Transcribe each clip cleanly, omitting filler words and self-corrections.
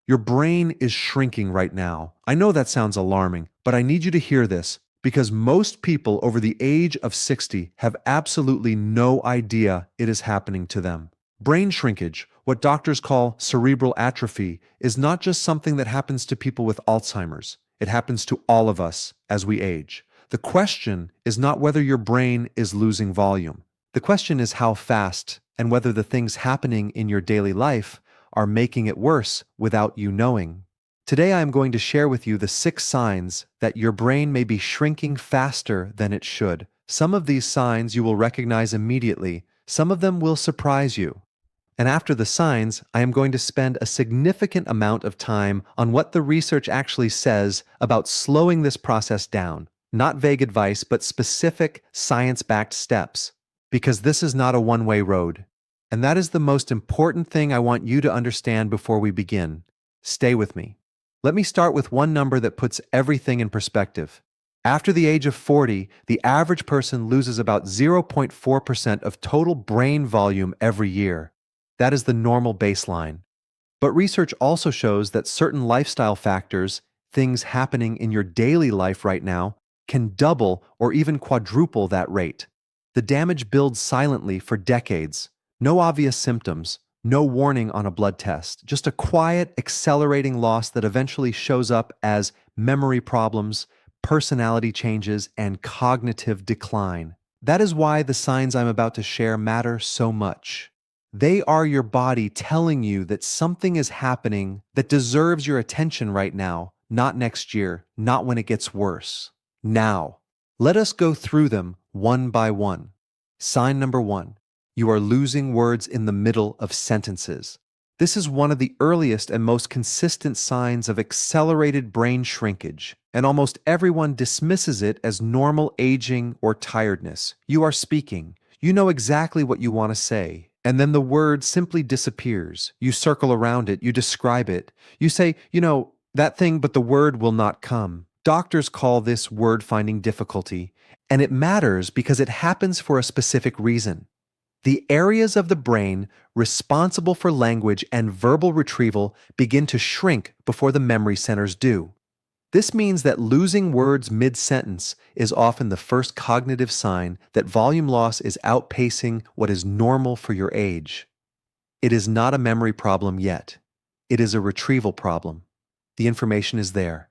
Your brain is shrinking right now. I know that sounds alarming, but I need you to hear this because most people over the age of 60 have absolutely no idea it is happening to them. Brain shrinkage, what doctors call cerebral atrophy, is not just something that happens to people with Alzheimer's. It happens to all of us as we age. The question is not whether your brain is losing volume. The question is how fast and whether the things happening in your daily life are making it worse without you knowing. Today I am going to share with you the 6 signs that your brain may be shrinking faster than it should. Some of these signs you will recognize immediately. Some of them will surprise you. And after the signs, I am going to spend a significant amount of time on what the research actually says about slowing this process down. Not vague advice, but specific science-backed steps. Because this is not a one-way road. And that is the most important thing I want you to understand before we begin. Stay with me. Let me start with one number that puts everything in perspective. After the age of 40, the average person loses about 0.4% of total brain volume every year. That is the normal baseline. But research also shows that certain lifestyle factors, things happening in your daily life right now, can double or even quadruple that rate. The damage builds silently for decades. No obvious symptoms, no warning on a blood test, just a quiet, accelerating loss that eventually shows up as memory problems, personality changes, and cognitive decline. That is why the signs I'm about to share matter so much. They are your body telling you that something is happening that deserves your attention right now, not next year, not when it gets worse. Now, let us go through them one by one. Sign number 1. You are losing words in the middle of sentences. This is one of the earliest and most consistent signs of accelerated brain shrinkage, and almost everyone dismisses it as normal aging or tiredness. You are speaking. You know exactly what you want to say, and then the word simply disappears. You circle around it, you describe it. You say, that thing, but the word will not come. Doctors call this word-finding difficulty, and it matters because it happens for a specific reason. The areas of the brain responsible for language and verbal retrieval begin to shrink before the memory centers do. This means that losing words mid-sentence is often the first cognitive sign that volume loss is outpacing what is normal for your age. It is not a memory problem yet. It is a retrieval problem. The information is there.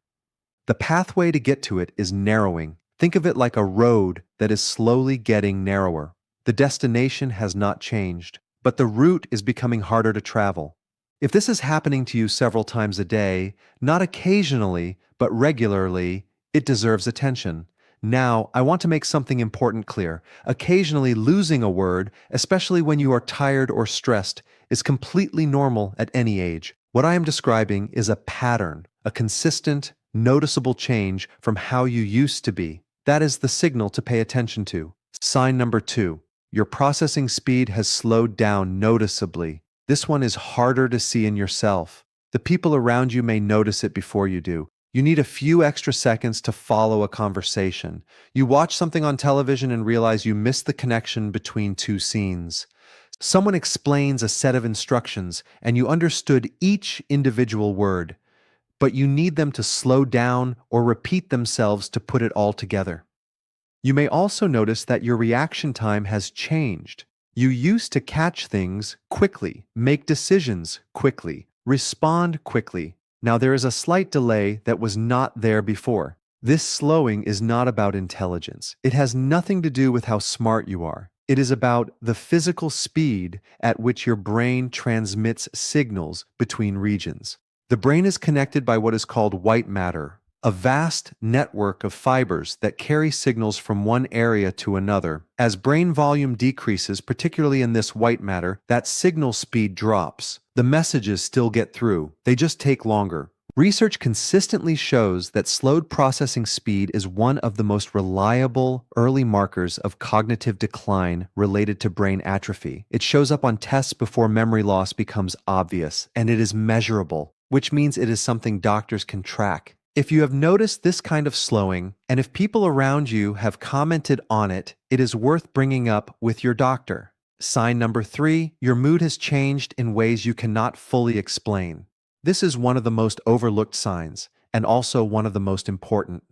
The pathway to get to it is narrowing. Think of it like a road that is slowly getting narrower. The destination has not changed, but the route is becoming harder to travel. If this is happening to you several times a day, not occasionally, but regularly, it deserves attention. Now, I want to make something important clear. Occasionally losing a word, especially when you are tired or stressed, is completely normal at any age. What I am describing is a pattern, a consistent, noticeable change from how you used to be. That is the signal to pay attention to. Sign number 2. Your processing speed has slowed down noticeably. This one is harder to see in yourself. The people around you may notice it before you do. You need a few extra seconds to follow a conversation. You watch something on television and realize you missed the connection between 2 scenes. Someone explains a set of instructions and you understood each individual word, but you need them to slow down or repeat themselves to put it all together. You may also notice that your reaction time has changed. You used to catch things quickly, make decisions quickly, respond quickly. Now there is a slight delay that was not there before. This slowing is not about intelligence. It has nothing to do with how smart you are. It is about the physical speed at which your brain transmits signals between regions. The brain is connected by what is called white matter, a vast network of fibers that carry signals from one area to another. As brain volume decreases, particularly in this white matter, that signal speed drops. The messages still get through. They just take longer. Research consistently shows that slowed processing speed is one of the most reliable early markers of cognitive decline related to brain atrophy. It shows up on tests before memory loss becomes obvious, and it is measurable, which means it is something doctors can track. If you have noticed this kind of slowing, and if people around you have commented on it, it is worth bringing up with your doctor. Sign number 3, your mood has changed in ways you cannot fully explain. This is one of the most overlooked signs, and also one of the most important.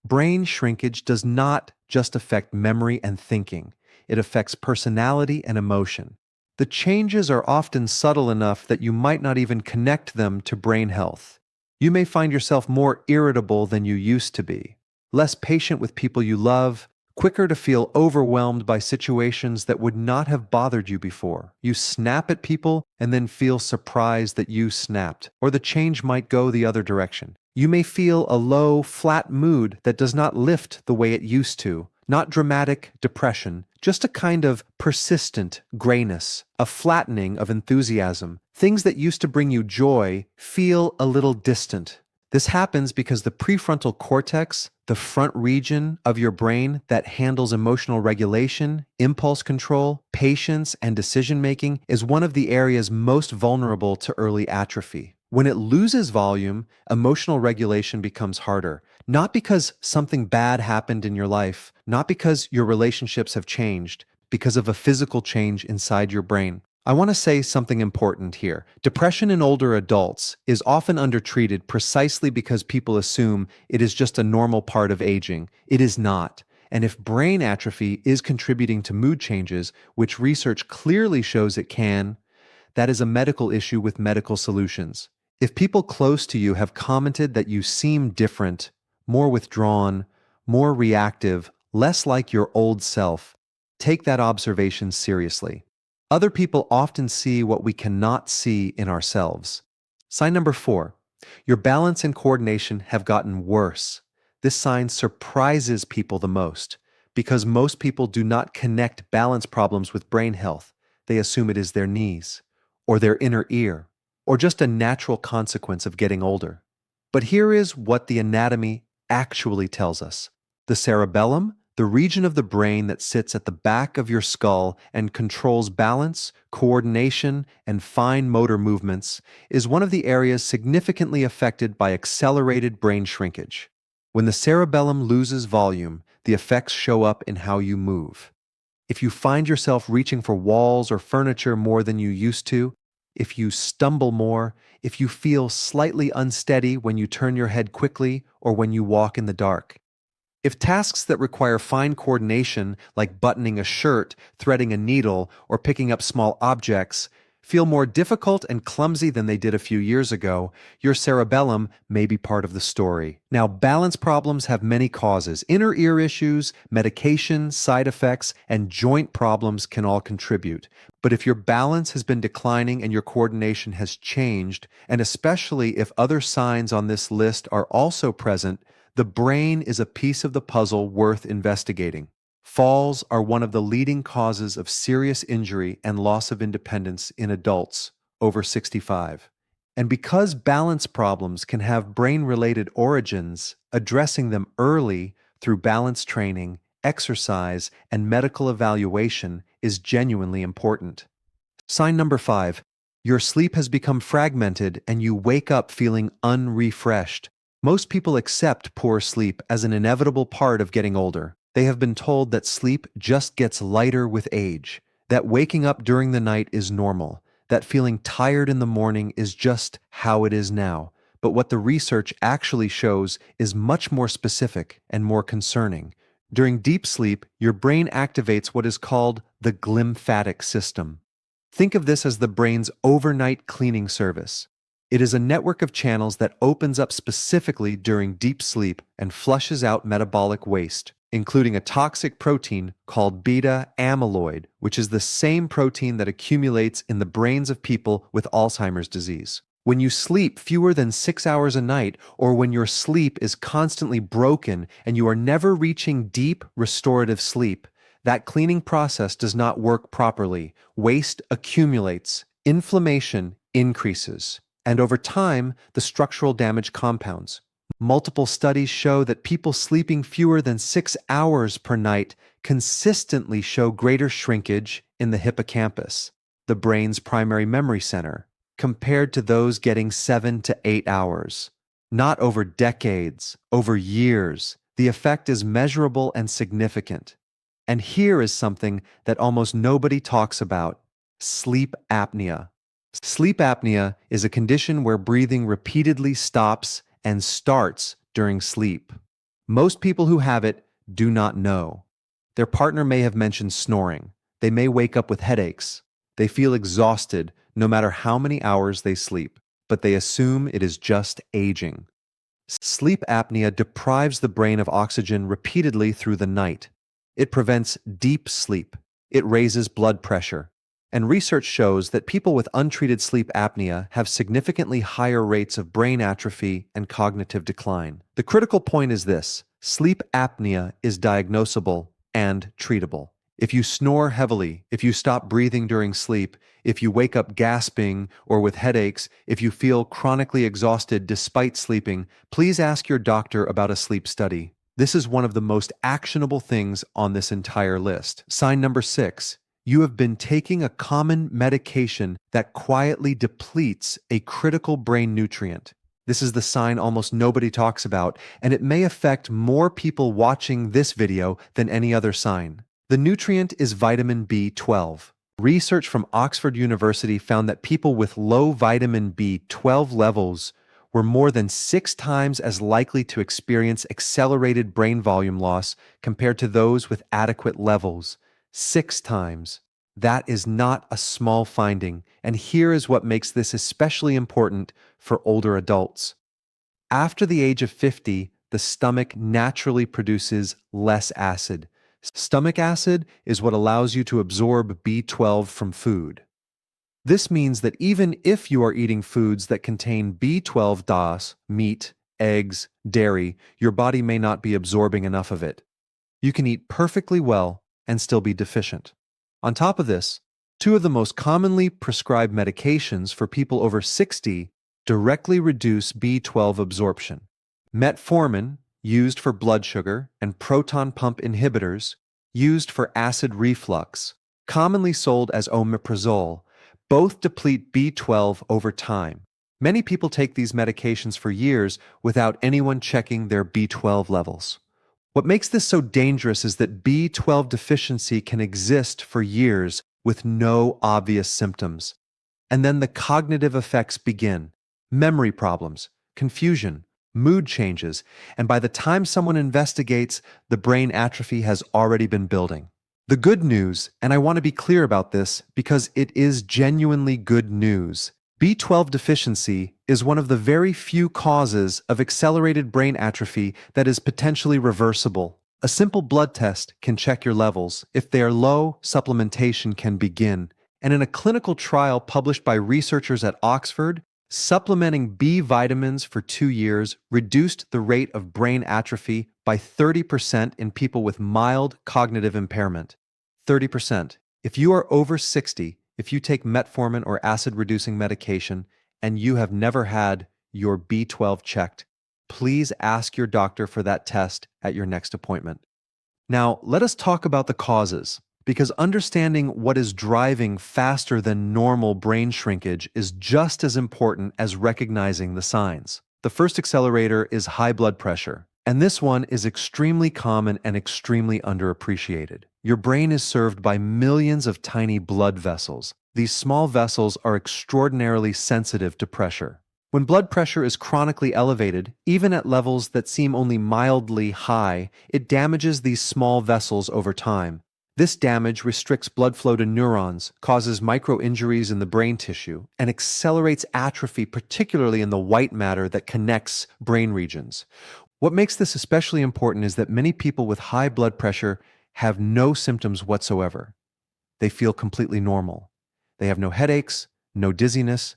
Brain shrinkage does not just affect memory and thinking, it affects personality and emotion. The changes are often subtle enough that you might not even connect them to brain health. You may find yourself more irritable than you used to be, less patient with people you love, quicker to feel overwhelmed by situations that would not have bothered you before. You snap at people and then feel surprised that you snapped, or the change might go the other direction. You may feel a low, flat mood that does not lift the way it used to. Not dramatic depression, just a kind of persistent grayness, a flattening of enthusiasm. Things that used to bring you joy feel a little distant. This happens because the prefrontal cortex, the front region of your brain that handles emotional regulation, impulse control, patience, and decision-making, is one of the areas most vulnerable to early atrophy. When it loses volume, emotional regulation becomes harder. Not because something bad happened in your life, not because your relationships have changed, because of a physical change inside your brain. I want to say something important here. Depression in older adults is often undertreated precisely because people assume it is just a normal part of aging. It is not. And if brain atrophy is contributing to mood changes, which research clearly shows it can, that is a medical issue with medical solutions. If people close to you have commented that you seem different, more withdrawn, more reactive, less like your old self, take that observation seriously. Other people often see what we cannot see in ourselves. Sign number 4. Your balance and coordination have gotten worse. This sign surprises people the most because most people do not connect balance problems with brain health. They assume it is their knees, or their inner ear, or just a natural consequence of getting older. But here is what the anatomy actually tells us. The cerebellum, the region of the brain that sits at the back of your skull and controls balance, coordination, and fine motor movements, is one of the areas significantly affected by accelerated brain shrinkage. When the cerebellum loses volume, the effects show up in how you move. If you find yourself reaching for walls or furniture more than you used to, if you stumble more, if you feel slightly unsteady when you turn your head quickly or when you walk in the dark. If tasks that require fine coordination, like buttoning a shirt, threading a needle, or picking up small objects, feel more difficult and clumsy than they did a few years ago, your cerebellum may be part of the story. Now, balance problems have many causes. Inner ear issues, medication, side effects, and joint problems can all contribute. But if your balance has been declining and your coordination has changed, and especially if other signs on this list are also present, the brain is a piece of the puzzle worth investigating. Falls are one of the leading causes of serious injury and loss of independence in adults over 65. And because balance problems can have brain-related origins, addressing them early through balance training, exercise, and medical evaluation is genuinely important. Sign number 5. Your sleep has become fragmented and you wake up feeling unrefreshed. Most people accept poor sleep as an inevitable part of getting older. They have been told that sleep just gets lighter with age, that waking up during the night is normal, that feeling tired in the morning is just how it is now. But what the research actually shows is much more specific and more concerning. During deep sleep, your brain activates what is called the glymphatic system. Think of this as the brain's overnight cleaning service. It is a network of channels that opens up specifically during deep sleep and flushes out metabolic waste, including a toxic protein called beta amyloid, which is the same protein that accumulates in the brains of people with Alzheimer's disease. When you sleep fewer than 6 hours a night, or when your sleep is constantly broken and you are never reaching deep restorative sleep, that cleaning process does not work properly. Waste accumulates, inflammation increases, and over time, the structural damage compounds. Multiple studies show that people sleeping fewer than 6 hours per night consistently show greater shrinkage in the hippocampus, the brain's primary memory center, compared to those getting 7 to 8 hours. Not over decades, over years. The effect is measurable and significant. And here is something that almost nobody talks about: sleep apnea. Sleep apnea is a condition where breathing repeatedly stops and starts during sleep. Most people who have it do not know. Their partner may have mentioned snoring. They may wake up with headaches. They feel exhausted no matter how many hours they sleep, but they assume it is just aging. Sleep apnea deprives the brain of oxygen repeatedly through the night. It prevents deep sleep. It raises blood pressure. And research shows that people with untreated sleep apnea have significantly higher rates of brain atrophy and cognitive decline. The critical point is this: sleep apnea is diagnosable and treatable. If you snore heavily, if you stop breathing during sleep, if you wake up gasping or with headaches, if you feel chronically exhausted despite sleeping, please ask your doctor about a sleep study. This is one of the most actionable things on this entire list. Sign number 6. You have been taking a common medication that quietly depletes a critical brain nutrient. This is the sign almost nobody talks about, and it may affect more people watching this video than any other sign. The nutrient is vitamin B12. Research from Oxford University found that people with low vitamin B12 levels were more than 6 times as likely to experience accelerated brain volume loss compared to those with adequate levels. 6 times. That is not a small finding, and here is what makes this especially important for older adults. After the age of 50, the stomach naturally produces less acid. Stomach acid is what allows you to absorb B12 from food. This means that even if you are eating foods that contain B12 DOS, meat, eggs, dairy, your body may not be absorbing enough of it. You can eat perfectly well and still be deficient. On top of this, 2 of the most commonly prescribed medications for people over 60 directly reduce B12 absorption. Metformin, used for blood sugar, and proton pump inhibitors, used for acid reflux, commonly sold as omeprazole, both deplete B12 over time. Many people take these medications for years without anyone checking their B12 levels. What makes this so dangerous is that B12 deficiency can exist for years with no obvious symptoms. And then the cognitive effects begin: memory problems, confusion, mood changes, and by the time someone investigates, the brain atrophy has already been building. The good news, and I want to be clear about this because it is genuinely good news, B12 deficiency is one of the very few causes of accelerated brain atrophy that is potentially reversible. A simple blood test can check your levels. If they are low, supplementation can begin. And in a clinical trial published by researchers at Oxford, supplementing B vitamins for 2 years reduced the rate of brain atrophy by 30% in people with mild cognitive impairment. 30%. If you are over 60, if you take metformin or acid-reducing medication and you have never had your B12 checked, please ask your doctor for that test at your next appointment. Now, let us talk about the causes, because understanding what is driving faster than normal brain shrinkage is just as important as recognizing the signs. The first accelerator is high blood pressure, and this one is extremely common and extremely underappreciated. Your brain is served by millions of tiny blood vessels. These small vessels are extraordinarily sensitive to pressure. When blood pressure is chronically elevated, even at levels that seem only mildly high, it damages these small vessels over time. This damage restricts blood flow to neurons, causes micro-injuries in the brain tissue, and accelerates atrophy, particularly in the white matter that connects brain regions. What makes this especially important is that many people with high blood pressure have no symptoms whatsoever. They feel completely normal. They have no headaches, no dizziness,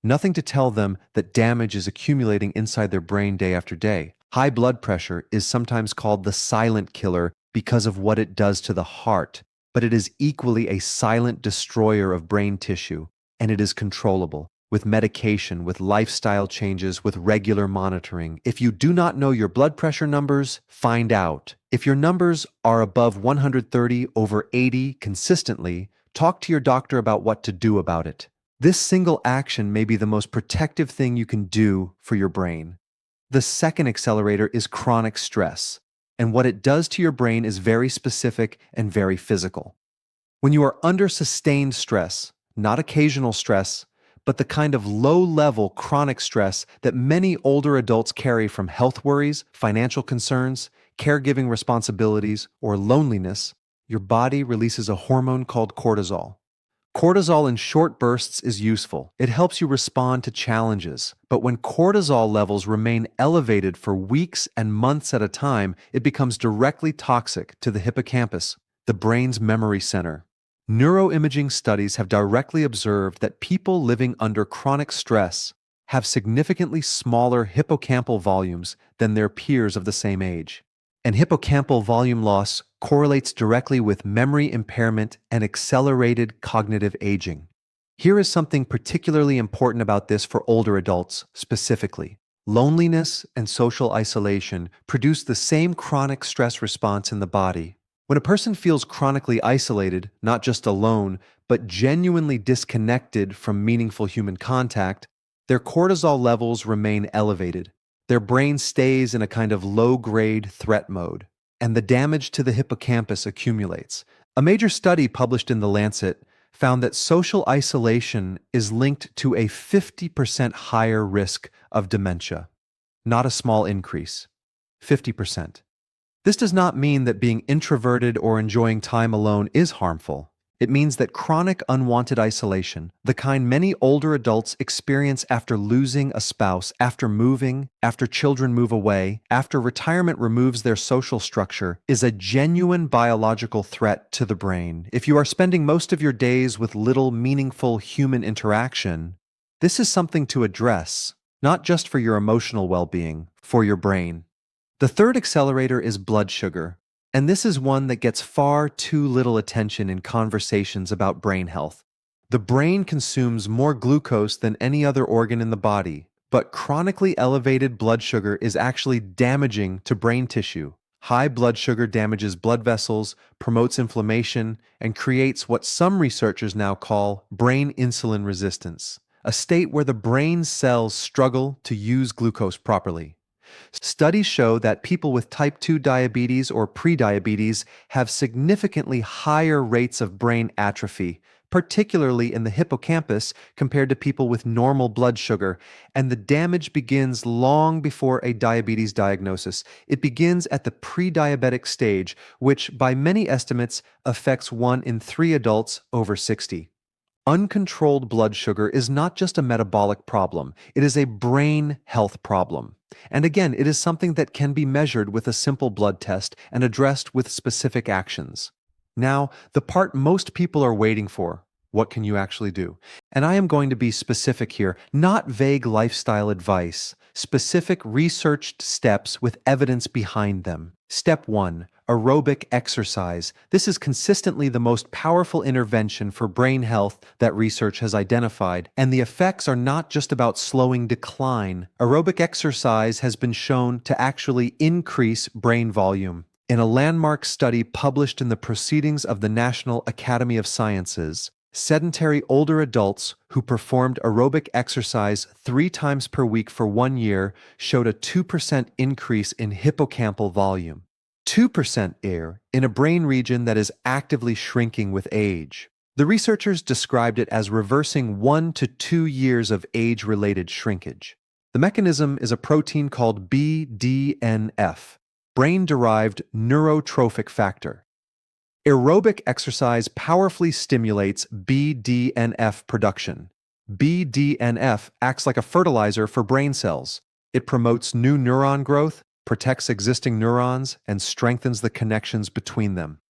nothing to tell them that damage is accumulating inside their brain day after day. High blood pressure is sometimes called the silent killer because of what it does to the heart, but it is equally a silent destroyer of brain tissue, and it is controllable with medication, with lifestyle changes, with regular monitoring. If you do not know your blood pressure numbers, find out. If your numbers are above 130/80 consistently, talk to your doctor about what to do about it. This single action may be the most protective thing you can do for your brain. The second accelerator is chronic stress, and what it does to your brain is very specific and very physical. When you are under sustained stress, not occasional stress, but the kind of low-level chronic stress that many older adults carry from health worries, financial concerns, caregiving responsibilities, or loneliness. Your body releases a hormone called cortisol. Cortisol in short bursts is useful. It helps you respond to challenges. But when cortisol levels remain elevated for weeks and months at a time, it becomes directly toxic to the hippocampus, the brain's memory center. Neuroimaging studies have directly observed that people living under chronic stress have significantly smaller hippocampal volumes than their peers of the same age. And hippocampal volume loss correlates directly with memory impairment and accelerated cognitive aging. Here is something particularly important about this for older adults specifically. Loneliness and social isolation produce the same chronic stress response in the body. When a person feels chronically isolated, not just alone, but genuinely disconnected from meaningful human contact, their cortisol levels remain elevated. Their brain stays in a kind of low-grade threat mode, and the damage to the hippocampus accumulates. A major study published in The Lancet found that social isolation is linked to a 50% higher risk of dementia. Not a small increase. 50%. This does not mean that being introverted or enjoying time alone is harmful. It means that chronic unwanted isolation, the kind many older adults experience after losing a spouse, after moving, after children move away, after retirement removes their social structure, is a genuine biological threat to the brain. If you are spending most of your days with little meaningful human interaction, this is something to address, not just for your emotional well-being, for your brain. The third accelerator is blood sugar. And this is one that gets far too little attention in conversations about brain health. The brain consumes more glucose than any other organ in the body, but chronically elevated blood sugar is actually damaging to brain tissue. High blood sugar damages blood vessels, promotes inflammation, and creates what some researchers now call brain insulin resistance, a state where the brain cells struggle to use glucose properly. Studies show that people with type 2 diabetes or prediabetes have significantly higher rates of brain atrophy, particularly in the hippocampus compared to people with normal blood sugar, and the damage begins long before a diabetes diagnosis. It begins at the pre-diabetic stage, which by many estimates affects 1 in 3 adults over 60. Uncontrolled blood sugar is not just a metabolic problem, it is a brain health problem. And again, it is something that can be measured with a simple blood test and addressed with specific actions. Now, the part most people are waiting for. What can you actually do? And I am going to be specific here, not vague lifestyle advice, specific researched steps with evidence behind them. Step 1. Aerobic exercise. This is consistently the most powerful intervention for brain health that research has identified, and the effects are not just about slowing decline. Aerobic exercise has been shown to actually increase brain volume. In a landmark study published in the Proceedings of the National Academy of Sciences, sedentary older adults who performed aerobic exercise 3 times per week for 1 year showed a 2% increase in hippocampal volume. 2% air in a brain region that is actively shrinking with age. The researchers described it as reversing 1 to 2 years of age-related shrinkage. The mechanism is a protein called BDNF, brain-derived neurotrophic factor. Aerobic exercise powerfully stimulates BDNF production. BDNF acts like a fertilizer for brain cells. It promotes new neuron growth, protects existing neurons, and strengthens the connections between them.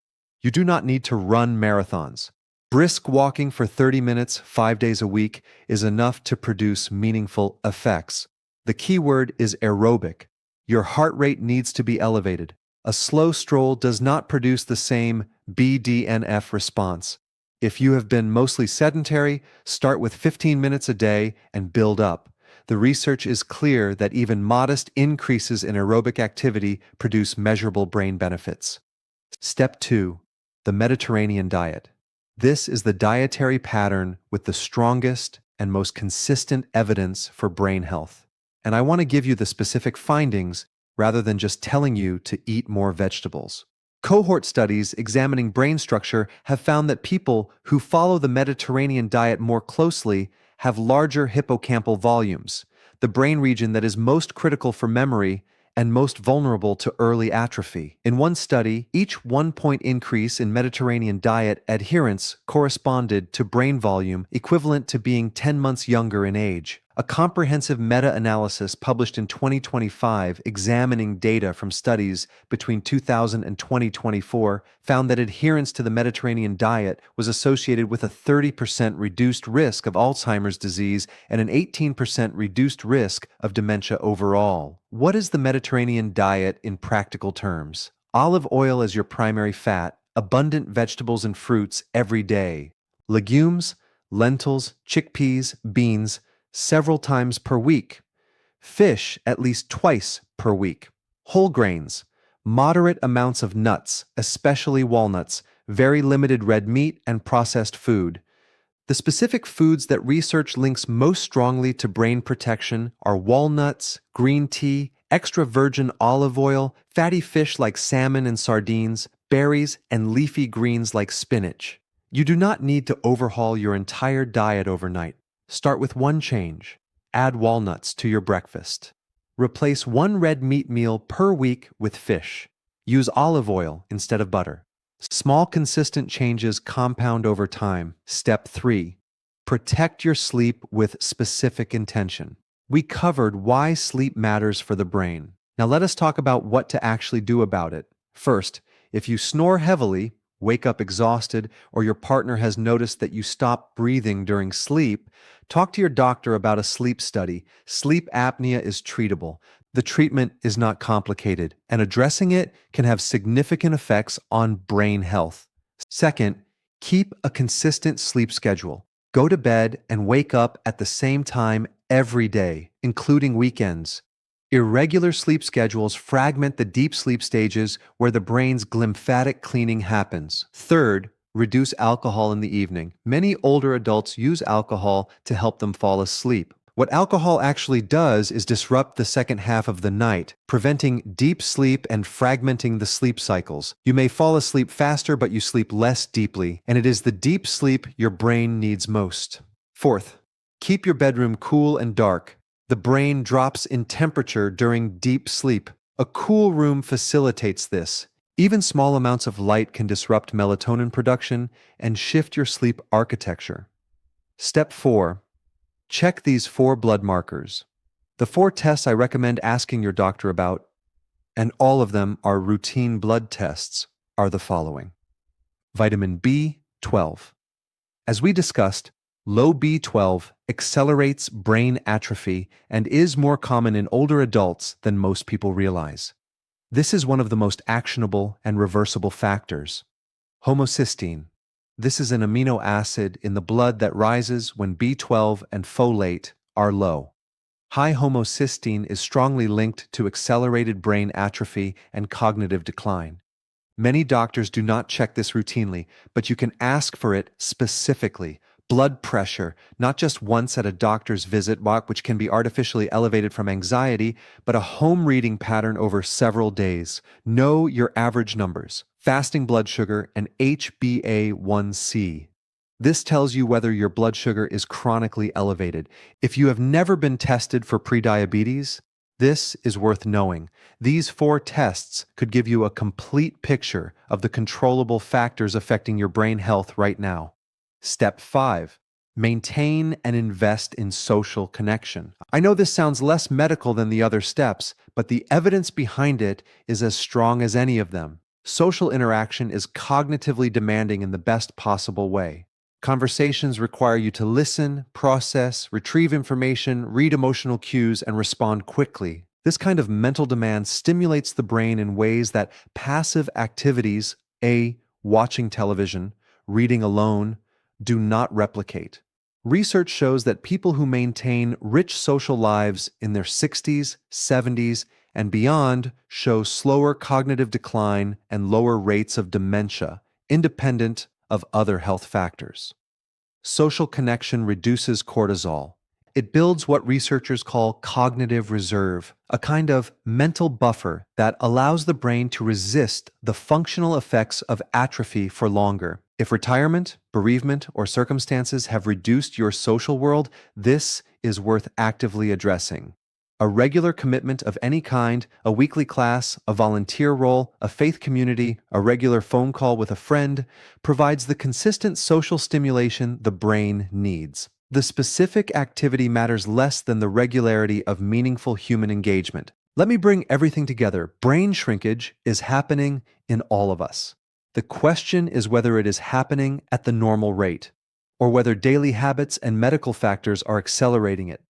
You do not need to run marathons. Brisk walking for 30 minutes, 5 days a week, is enough to produce meaningful effects. The key word is aerobic. Your heart rate needs to be elevated. A slow stroll does not produce the same BDNF response. If you have been mostly sedentary, start with 15 minutes a day and build up. The research is clear that even modest increases in aerobic activity produce measurable brain benefits. Step 2. The Mediterranean diet. This is the dietary pattern with the strongest and most consistent evidence for brain health. And I want to give you the specific findings rather than just telling you to eat more vegetables. Cohort studies examining brain structure have found that people who follow the Mediterranean diet more closely have larger hippocampal volumes, the brain region that is most critical for memory and most vulnerable to early atrophy. In one study, each 1 point increase in Mediterranean diet adherence corresponded to brain volume equivalent to being 10 months younger in age. A comprehensive meta-analysis published in 2025 examining data from studies between 2000 and 2024 found that adherence to the Mediterranean diet was associated with a 30% reduced risk of Alzheimer's disease and an 18% reduced risk of dementia overall. What is the Mediterranean diet in practical terms? Olive oil as your primary fat, abundant vegetables and fruits every day, legumes, lentils, chickpeas, beans, several times per week. Fish at least twice per week. Whole grains, moderate amounts of nuts, especially walnuts, very limited red meat and processed food. The specific foods that research links most strongly to brain protection are walnuts, green tea, extra virgin olive oil, fatty fish like salmon and sardines, berries, and leafy greens like spinach. You do not need to overhaul your entire diet overnight. Start with one change. Add walnuts to your breakfast. Replace one red meat meal per week with fish. Use olive oil instead of butter. Small consistent changes compound over time. Step 3. Protect your sleep with specific intention. We covered why sleep matters for the brain. Now let us talk about what to actually do about it. First, if you snore heavily, wake up exhausted, or your partner has noticed that you stop breathing during sleep, talk to your doctor about a sleep study. Sleep apnea is treatable. The treatment is not complicated, and addressing it can have significant effects on brain health. Second, keep a consistent sleep schedule. Go to bed and wake up at the same time every day, including weekends. Irregular sleep schedules fragment the deep sleep stages where the brain's glymphatic cleaning happens. Third, reduce alcohol in the evening. Many older adults use alcohol to help them fall asleep. What alcohol actually does is disrupt the second half of the night, preventing deep sleep and fragmenting the sleep cycles. You may fall asleep faster, but you sleep less deeply, and it is the deep sleep your brain needs most. Fourth, keep your bedroom cool and dark. The brain drops in temperature during deep sleep. A cool room facilitates this. Even small amounts of light can disrupt melatonin production and shift your sleep architecture. Step 4. Check these 4 blood markers. The 4 tests I recommend asking your doctor about, and all of them are routine blood tests, are the following. Vitamin B12. As we discussed, low B12 accelerates brain atrophy and is more common in older adults than most people realize. This is one of the most actionable and reversible factors. Homocysteine. This is an amino acid in the blood that rises when B12 and folate are low. High homocysteine is strongly linked to accelerated brain atrophy and cognitive decline. Many doctors do not check this routinely, but you can ask for it specifically. Blood pressure, not just once at a doctor's visit, which can be artificially elevated from anxiety, but a home reading pattern over several days. Know your average numbers, fasting blood sugar, and HbA1c. This tells you whether your blood sugar is chronically elevated. If you have never been tested for prediabetes, this is worth knowing. These 4 tests could give you a complete picture of the controllable factors affecting your brain health right now. Step 5. Maintain and invest in social connection. I know this sounds less medical than the other steps, but the evidence behind it is as strong as any of them. Social interaction is cognitively demanding in the best possible way. Conversations require you to listen, process, retrieve information, read emotional cues, and respond quickly. This kind of mental demand stimulates the brain in ways that passive activities, watching television, reading alone, do not replicate. Research shows that people who maintain rich social lives in their 60s, 70s, and beyond show slower cognitive decline and lower rates of dementia, independent of other health factors. Social connection reduces cortisol. It builds what researchers call cognitive reserve, a kind of mental buffer that allows the brain to resist the functional effects of atrophy for longer. If retirement, bereavement, or circumstances have reduced your social world, this is worth actively addressing. A regular commitment of any kind, a weekly class, a volunteer role, a faith community, a regular phone call with a friend, provides the consistent social stimulation the brain needs. The specific activity matters less than the regularity of meaningful human engagement. Let me bring everything together. Brain shrinkage is happening in all of us. The question is whether it is happening at the normal rate, or whether daily habits and medical factors are accelerating it.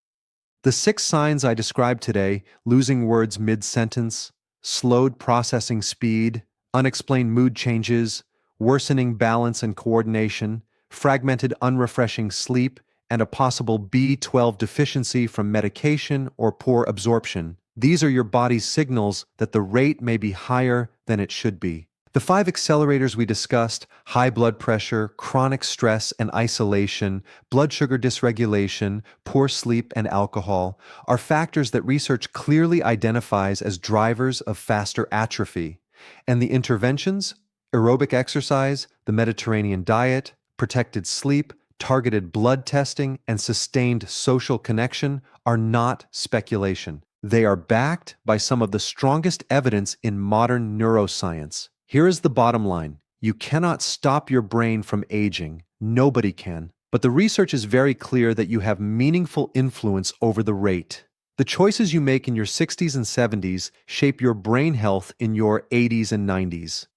The 6 signs I described today, losing words mid-sentence, slowed processing speed, unexplained mood changes, worsening balance and coordination, fragmented unrefreshing sleep, and a possible B12 deficiency from medication or poor absorption, these are your body's signals that the rate may be higher than it should be. The 5 accelerators we discussed, high blood pressure, chronic stress and isolation, blood sugar dysregulation, poor sleep, and alcohol, are factors that research clearly identifies as drivers of faster atrophy. And the interventions, aerobic exercise, the Mediterranean diet, protected sleep, targeted blood testing, and sustained social connection, are not speculation. They are backed by some of the strongest evidence in modern neuroscience. Here is the bottom line. You cannot stop your brain from aging. Nobody can. But the research is very clear that you have meaningful influence over the rate. The choices you make in your 60s and 70s shape your brain health in your 80s and 90s.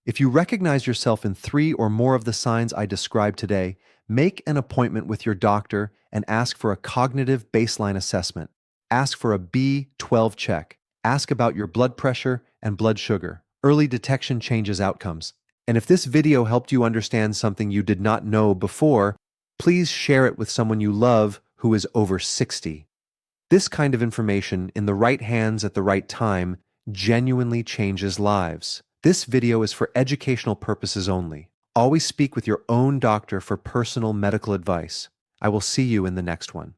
If you recognize yourself in 3 or more of the signs I described today, make an appointment with your doctor and ask for a cognitive baseline assessment. Ask for a B12 check. Ask about your blood pressure and blood sugar. Early detection changes outcomes. And if this video helped you understand something you did not know before, please share it with someone you love who is over 60. This kind of information in the right hands at the right time genuinely changes lives. This video is for educational purposes only. Always speak with your own doctor for personal medical advice. I will see you in the next one.